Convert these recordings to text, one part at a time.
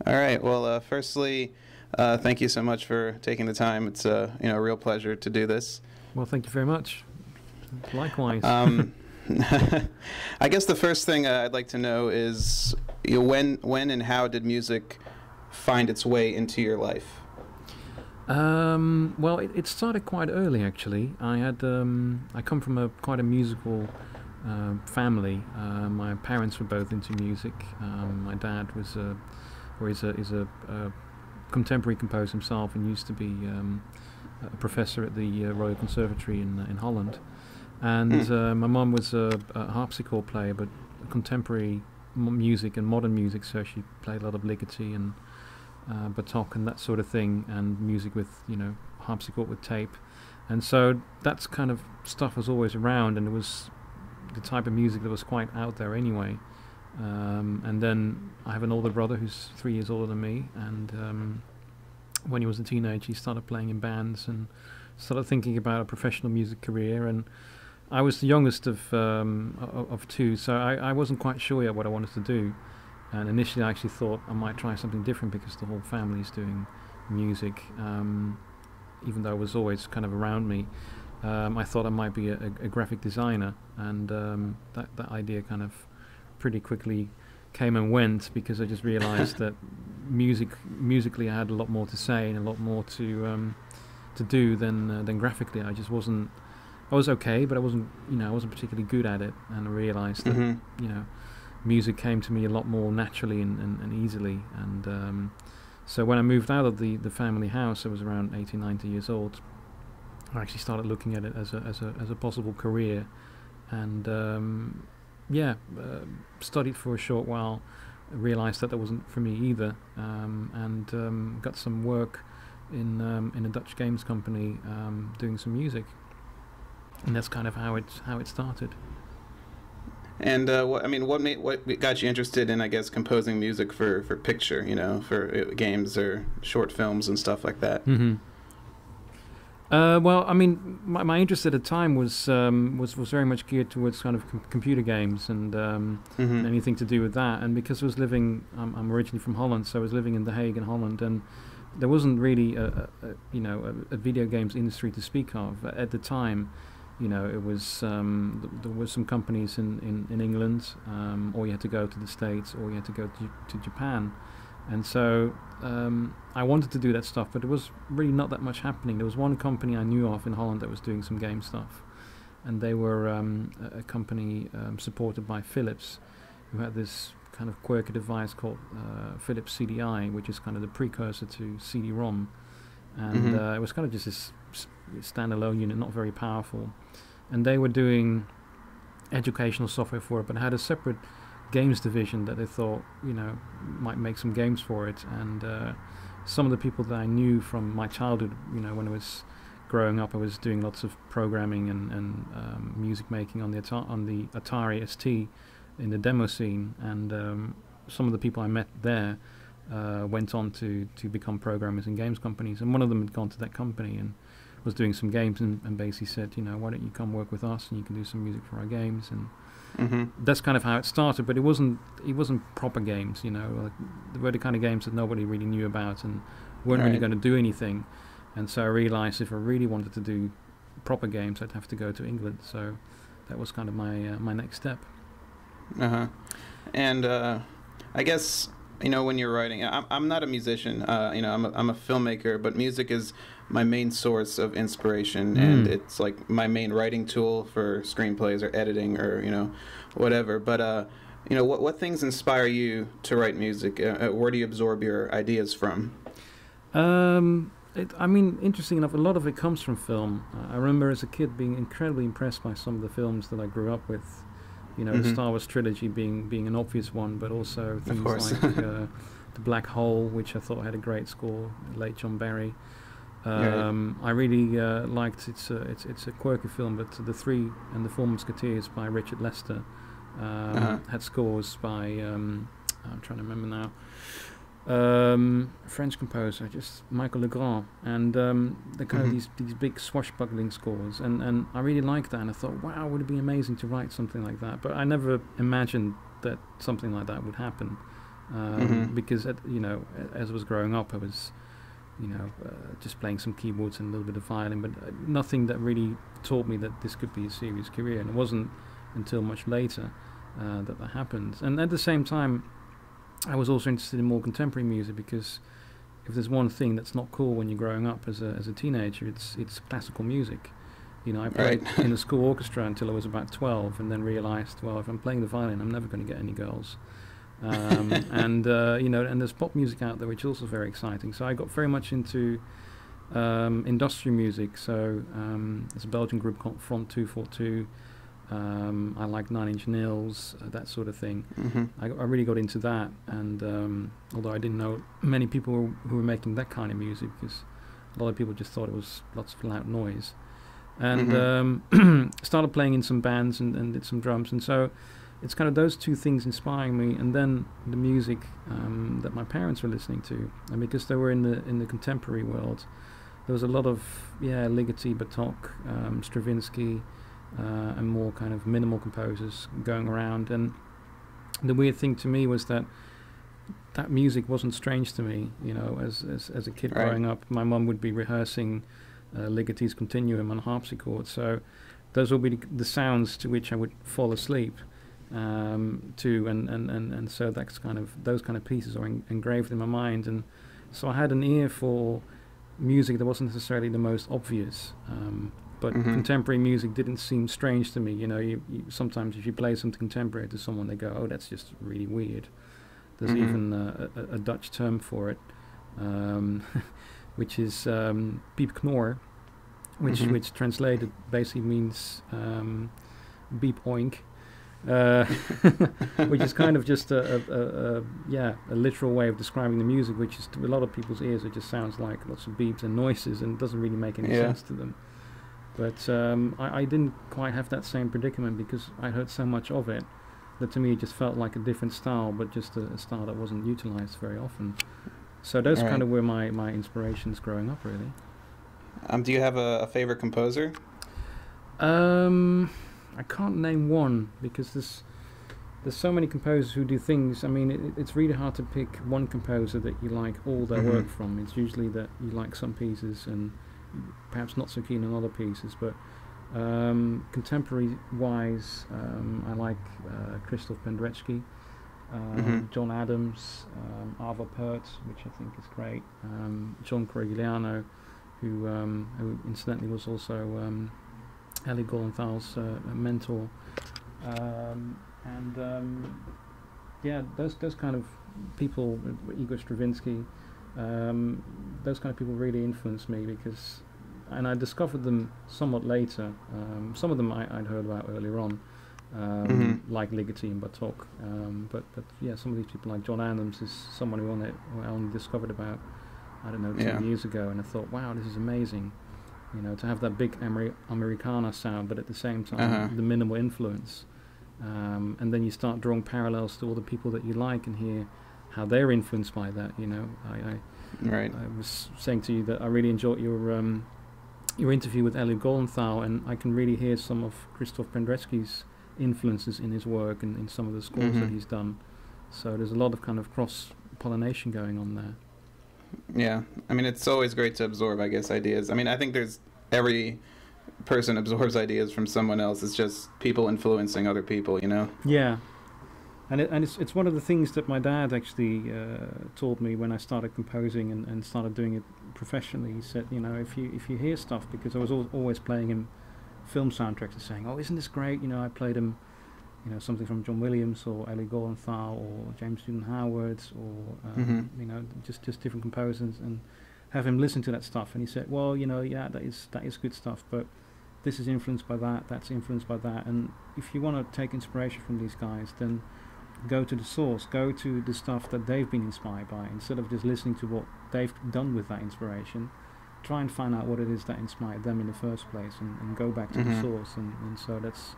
All right. Well, firstly, thank you so much for taking the time. It's a real pleasure to do this. Well, thank you very much. Likewise. I guess the first thing I'd like to know is when and how did music find its way into your life? Well, it started quite early, actually. I come from quite a musical family. My parents were both into music. My dad is a contemporary composer himself and used to be a professor at the Royal Conservatory in Holland. And my mum was a harpsichord player, but contemporary music and modern music, so she played a lot of ligeti and batok and that sort of thing, and music with, harpsichord with tape. And so that's kind of stuff was always around, and it was the type of music that was quite out there anyway. And then I have an older brother who's 3 years older than me, and when he was a teenager he started playing in bands and started thinking about a professional music career, and I was the youngest of two, so I wasn't quite sure yet what I wanted to do. And initially I actually thought I might try something different because the whole family's doing music, even though it was always kind of around me. I thought I might be a graphic designer, and that idea kind of pretty quickly came and went, because I just realized that musically I had a lot more to say and a lot more to do than graphically. I was okay, but I wasn't particularly good at it, and I realized that music came to me a lot more naturally and easily. And so when I moved out of the family house, I was around 18, 19 years old. I actually started looking at it as a possible career, and studied for a short while, realized that wasn't for me either, and got some work in a Dutch games company, doing some music, and that's kind of how it started. And what got you interested in, I guess, composing music for picture, for games or short films and stuff like that? Mm-hmm. Well, I mean, my interest at the time was very much geared towards kind of computer games and anything to do with that. And because I was living, I'm originally from Holland, so I was living in The Hague in Holland, and there wasn't really a video games industry to speak of at the time. It was there were some companies in England, or you had to go to the States, or you had to go to Japan. And so I wanted to do that stuff, but there was really not that much happening. There was one company I knew of in Holland that was doing some game stuff, and they were a company supported by Philips, who had this kind of quirky device called Philips CDI, which is kind of the precursor to CD-ROM. And it was kind of just this standalone unit, not very powerful. And they were doing educational software for it, but had a separate games division that they thought might make some games for it. And some of the people that I knew from my childhood, when I was growing up, I was doing lots of programming and music making on the Atari ST in the demo scene, and some of the people I met there went on to become programmers in games companies, and one of them had gone to that company and was doing some games and basically said, why don't you come work with us and you can do some music for our games. And that's kind of how it started, but it wasn't proper games, like, they were the kind of games that nobody really knew about and weren't really going to do anything. And so I realized if I really wanted to do proper games, I'd have to go to England. So that was kind of my next step. And I guess, when you're writing, I'm not a musician, I'm a filmmaker, but music is my main source of inspiration, and it's like my main writing tool for screenplays or editing or, whatever. But, what things inspire you to write music? Where do you absorb your ideas from? Interesting enough, a lot of it comes from film. I remember as a kid being incredibly impressed by some of the films that I grew up with. The Star Wars trilogy being an obvious one, but also things like The Black Hole, which I thought had a great score, late John Barry. I really liked it's a quirky film, but The Three and the Four Musketeers by Richard Lester had scores by I'm trying to remember now. French composer, just Michael Legrand, and they're kind of these big swashbuckling scores, and I really liked that, and I thought, wow, would it be amazing to write something like that? But I never imagined that something like that would happen. because as I was growing up, I was just playing some keyboards and a little bit of violin, but nothing that really taught me that this could be a serious career. And it wasn't until much later that happened. And at the same time, I was also interested in more contemporary music, because if there's one thing that's not cool when you're growing up as a teenager, it's classical music. I played in the school orchestra until I was about 12, and then realized, well, if I'm playing the violin, I'm never going to get any girls. And there's pop music out there, which is also very exciting. So I got very much into industrial music. So there's a Belgian group called Front 242. I like Nine Inch Nails, that sort of thing. I really got into that, and although I didn't know many people who were making that kind of music, because a lot of people just thought it was lots of loud noise. And started playing in some bands and did some drums, and so it's kind of those two things inspiring me, and then the music that my parents were listening to, and because they were in the contemporary world, there was a lot of Ligeti, Bartók, Stravinsky, and more kind of minimal composers going around. And the weird thing to me was that music wasn't strange to me. As a kid growing up, my mum would be rehearsing Ligeti's Continuum on harpsichord, so those will be the sounds to which I would fall asleep to, and so that's kind of, those kind of pieces are engraved in my mind. And so I had an ear for music that wasn't necessarily the most obvious, but contemporary music didn't seem strange to me. You sometimes if you play something contemporary to someone, they go, oh, that's just really weird. There's even a Dutch term for it, which is piepknor, which translated basically means beep oink, which is kind of just a literal way of describing the music, which is to a lot of people's ears it just sounds like lots of beeps and noises and doesn't really make any sense to them. But I didn't quite have that same predicament, because I heard so much of it that to me it just felt like a different style, but just a style that wasn't utilized very often. So those kind of were my inspirations growing up, really. Do you have a favorite composer? I can't name one, because there's so many composers who do things. I mean, it's really hard to pick one composer that you like all their work from. It's usually that you like some pieces and perhaps not so keen on other pieces. But contemporary-wise, I like Krzysztof Penderecki, John Adams, Arvo Pärt, which I think is great, John Corigliano, who incidentally was also Ellie Golenthal's mentor, those kind of people, Igor Stravinsky, those kind of people really influenced me, and I discovered them somewhat later. Some of them I'd heard about earlier on, like Ligeti and Bartók, but some of these people like John Adams is someone who I only discovered about, I don't know, 2 years ago, and I thought, wow, this is amazing, to have that big Americana sound, but at the same time the minimal influence, and then you start drawing parallels to all the people that you like and hear how they're influenced by that. I was saying to you that I really enjoyed your interview with Ellie Golenthal, and I can really hear some of Krzysztof Penderecki's influences in his work and in some of the scores that he's done. So there's a lot of kind of cross-pollination going on there. Yeah, I mean, it's always great to absorb, I guess, ideas. I mean, I think every person absorbs ideas from someone else. It's just people influencing other people, Yeah, and it's one of the things that my dad actually told me when I started composing and started doing it professionally. He said, if you hear stuff, because I was always playing him film soundtracks and saying, oh, isn't this great? I played him, something from John Williams or Ellie Golenthal or James Newton Howard or just different composers, and have him listen to that stuff. And he said, well, that is good stuff, but this is influenced by that, that's influenced by that. And if you want to take inspiration from these guys, then go to the source, go to the stuff that they've been inspired by, instead of just listening to what they've done with that inspiration. Try and find out what it is that inspired them in the first place, and go back to the source. And so that's,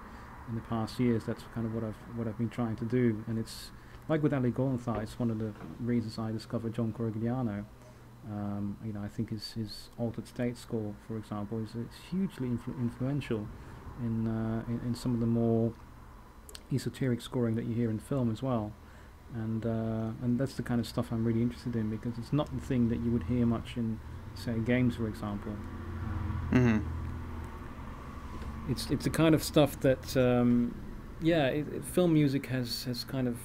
in the past years, that's kind of what I've been trying to do. And it's like with Ellie Golenthal, it's one of the reasons I discovered John Corigliano. I think his Altered State score, for example, is hugely influential in some of the more esoteric scoring that you hear in film as well. and that's the kind of stuff I'm really interested in, because it's not the thing that you would hear much in, say, games, for example. It's the kind of stuff that film music has kind of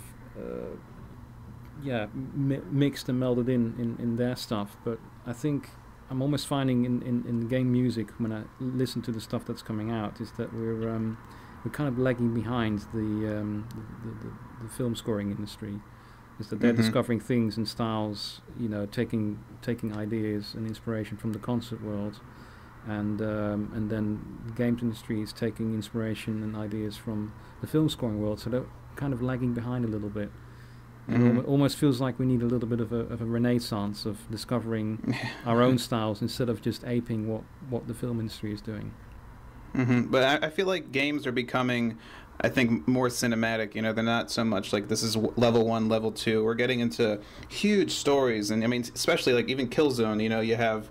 mixed and melded in their stuff. But I think I'm almost finding in game music, when I listen to the stuff that's coming out, is that we're kind of lagging behind the film scoring industry. Is that they're discovering things and styles, taking ideas and inspiration from the concert world, and then the games industry is taking inspiration and ideas from the film scoring world. So they're kind of lagging behind a little bit. And it almost feels like we need a little bit of a renaissance of discovering our own styles instead of just aping what the film industry is doing. But I feel like games are becoming, I think, more cinematic. They're not so much like this is level 1, level 2. We're getting into huge stories, and I mean, especially like even Killzone. You have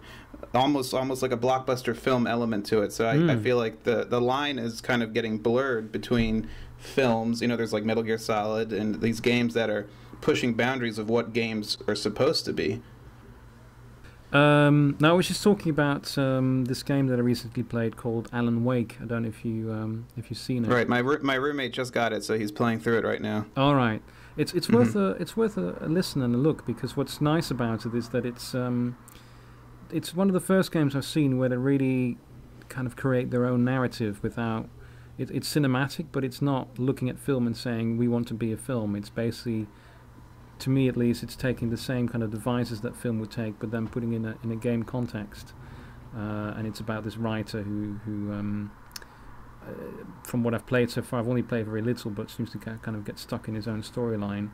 almost like a blockbuster film element to it. So I feel like the line is kind of getting blurred between films. There's like Metal Gear Solid and these games that are pushing boundaries of what games are supposed to be. Now I was just talking about this game that I recently played called Alan Wake. I don't know if you've seen it. Right, my roommate just got it, so he's playing through it right now. All right, it's worth a listen and a look, because what's nice about it is that it's one of the first games I've seen where they really kind of create their own narrative without. It's cinematic, but it's not looking at film and saying we want to be a film. It's basically, to me at least, it's taking the same kind of devices that film would take, but then putting in a game context. And it's about this writer who from what I've played so far, I've only played very little, but seems to kind of get stuck in his own storyline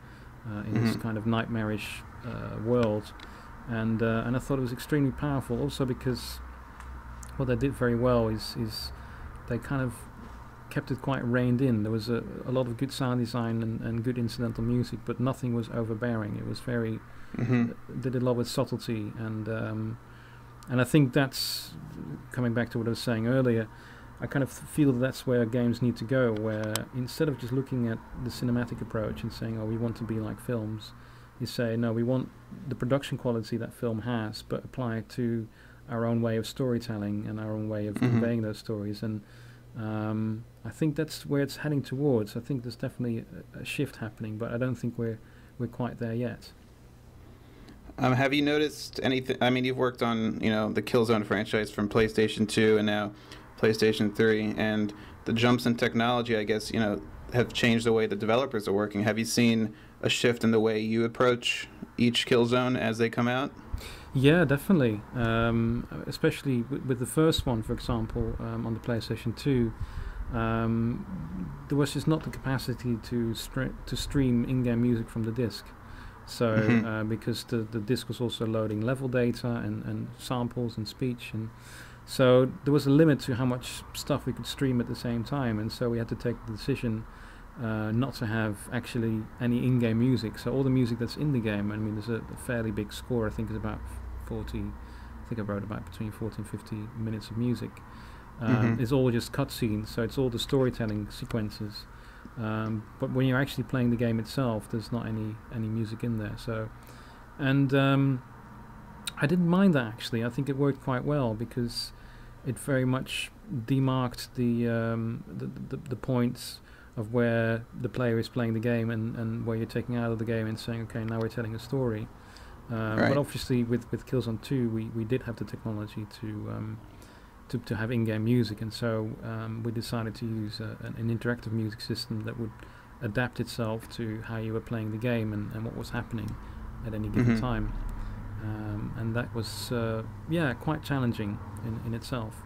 in this kind of nightmarish world. And I thought it was extremely powerful, also because what they did very well is they kind of kept it quite reined in. There was a lot of good sound design and good incidental music, but nothing was overbearing. It was very did a lot with subtlety, and I think that's coming back to what I was saying earlier. I kind of feel that's where games need to go, where instead of just looking at the cinematic approach and saying, oh, we want to be like films, you say, no, we want the production quality that film has, but apply it to our own way of storytelling and our own way of conveying those stories. And I think that's where it's heading towards. I think there's definitely a shift happening, but I don't think we're quite there yet. Have you noticed anything? I mean, you've worked on the Killzone franchise from PlayStation 2 and now PlayStation 3, and the jumps in technology, I guess, have changed the way the developers are working. Have you seen a shift in the way you approach each Killzone as they come out? Yeah, definitely. Especially with the first one, for example, on the PlayStation 2, there was just not the capacity to stream in-game music from the disc. So because the disc was also loading level data and samples and speech, and so there was a limit to how much stuff we could stream at the same time, and so we had to take the decision not to have actually any in-game music. So all the music that's in the game, I mean, there's a fairly big score. I think it's about 40. I think I wrote about between 40 and 50 minutes of music. It's all just cutscenes, so it's all the storytelling sequences. But when you're actually playing the game itself, there's not any music in there. So, and I didn't mind that actually. I think it worked quite well because it very much demarked the points of where the player is playing the game and where you're taking out of the game and saying, okay, now we're telling a story. Right. But obviously with Killzone 2, we did have the technology to have in-game music, and so we decided to use an interactive music system that would adapt itself to how you were playing the game and what was happening at any given time. And that was quite challenging in itself.